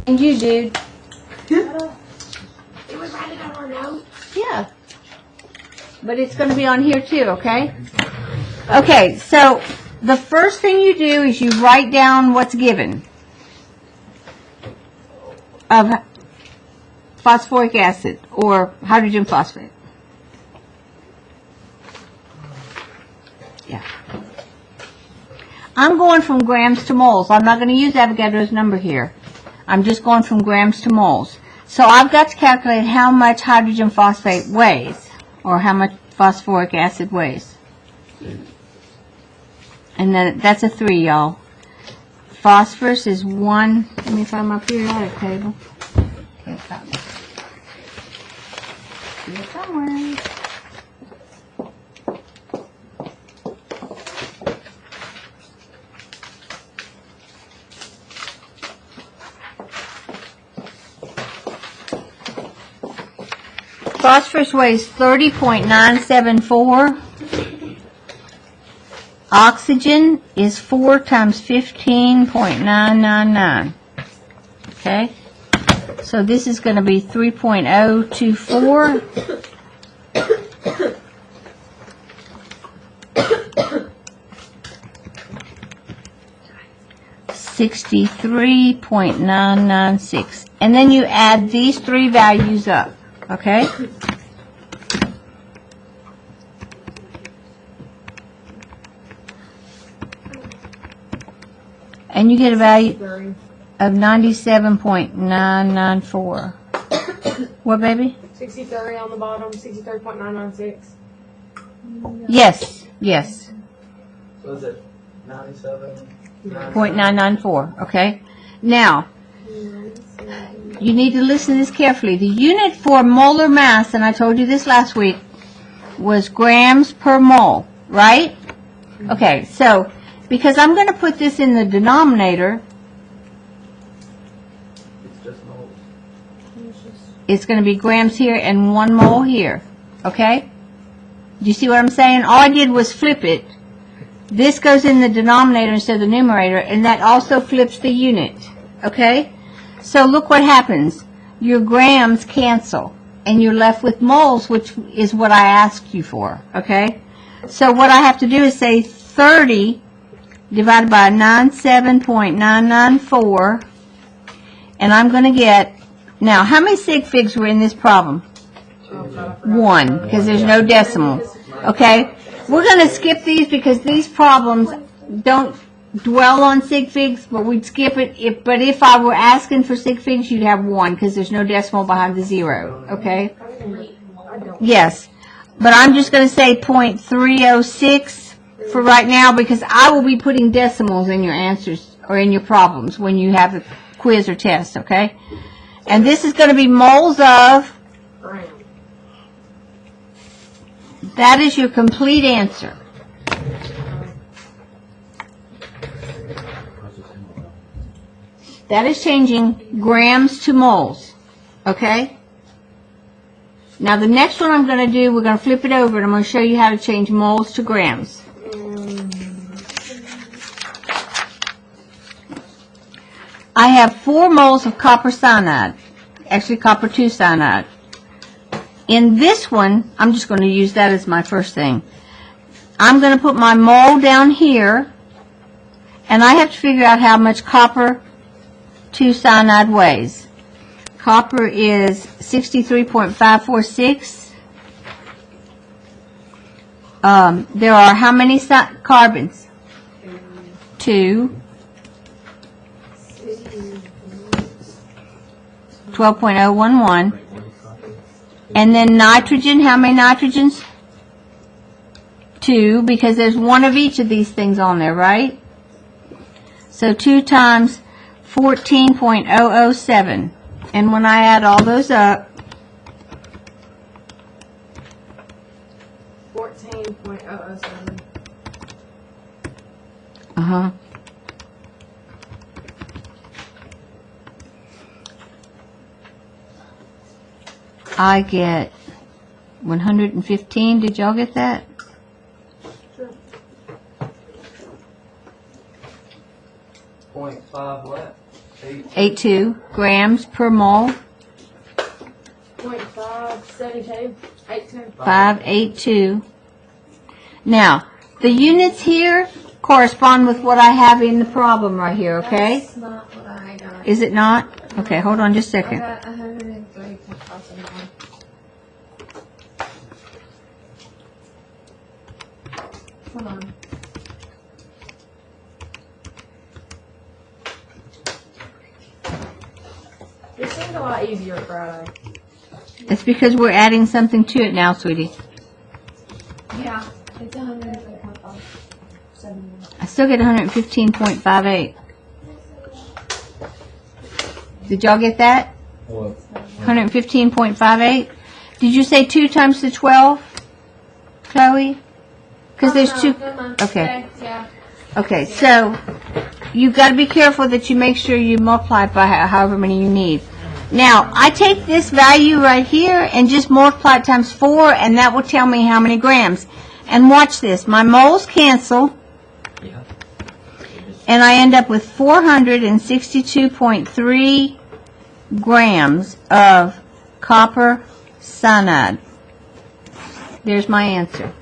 And you, dude. It was writing on our note. Yeah. But it's going to be on here too, okay? Okay, so the first thing you do is you write down what's given of phosphoric acid or hydrogen phosphate. Yeah. I'm going from grams to moles. I'm not going to use Avogadro's number here. I'm just going from grams to moles. So I've got to calculate how much hydrogen phosphate weighs, or how much phosphoric acid weighs. And then that's a 3, y'all. Phosphorus is 1. Let me find my periodic table. Can't find it. Here somewhere. Phosphorus weighs 30.974. Oxygen is 4 times 15.999. Okay? So this is going to be 3.024. $63.996. And then you add these 3 values up. Okay? And you get a value of 97.994. What, baby? 63 on the bottom, 63.996. Yes, yes. So is it 97? 0.994, okay? Now, you need to listen to this carefully. The unit for molar mass, and I told you this last week, was grams per mole, right? Okay, so because I'm going to put this in the denominator, It's just moles. it's going to be grams here and 1 mole here, okay? Do you see what I'm saying? All I did was flip it. This goes in the denominator instead of the numerator, and that also flips the unit, okay? So look what happens. Your grams cancel, and you're left with moles, which is what I asked you for, okay? So what I have to do is say 30 divided by 97.994, and I'm going to get, now, how many sig figs were in this problem? 1, because there's no decimals, okay? We're going to skip these because these problems don't dwell on sig figs, but we'd skip it. But if I were asking for sig figs, you'd have 1 because there's no decimal behind the 0, okay? Yes, but I'm just going to say 0.306 for right now because I will be putting decimals in your answers or in your problems when you have a quiz or test, okay? And this is going to be moles of. That is your complete answer. That is changing grams to moles. Okay? Now the next one I'm going to do, we're going to flip it over and I'm going to show you how to change moles to grams. I have 4 moles of copper cyanide. Actually copper 2 cyanide. In this one, I'm just going to use that as my first thing. I'm going to put my mole down here, and I have to figure out how much copper 2 cyanide weighs. Copper is 63.546. There are how many carbons? 2. 12.011. And then nitrogen, how many nitrogens? 2, because there's 1 of each of these things on there, right? So 2 times 14.007. And when I add all those up, 14.007. uh-huh. I get 115. Did y'all get that? Sure. 0.5 what? 8. 82 grams per mole. 0.572. 82. 582. Now, the units here correspond with what I have in the problem right here, okay? That's not what I got. Is it not? Okay, hold on just a I second. got 103.571. Hold on. This seems a lot easier Friday. It's because we're adding something to it now, sweetie. Yeah. It's 103.571. I still get 115.58. Did y'all get that? What? 115.58? Did you say 2 times the 12, Chloe? Because there's two. Okay. Yeah. Okay, so you've got to be careful that you make sure you multiply it by however many you need. Now, I take this value right here and just multiply it times 4, and that will tell me how many grams. And watch this. My moles cancel, Yeah. and I end up with 462.3 grams of copper cyanide. There's my answer.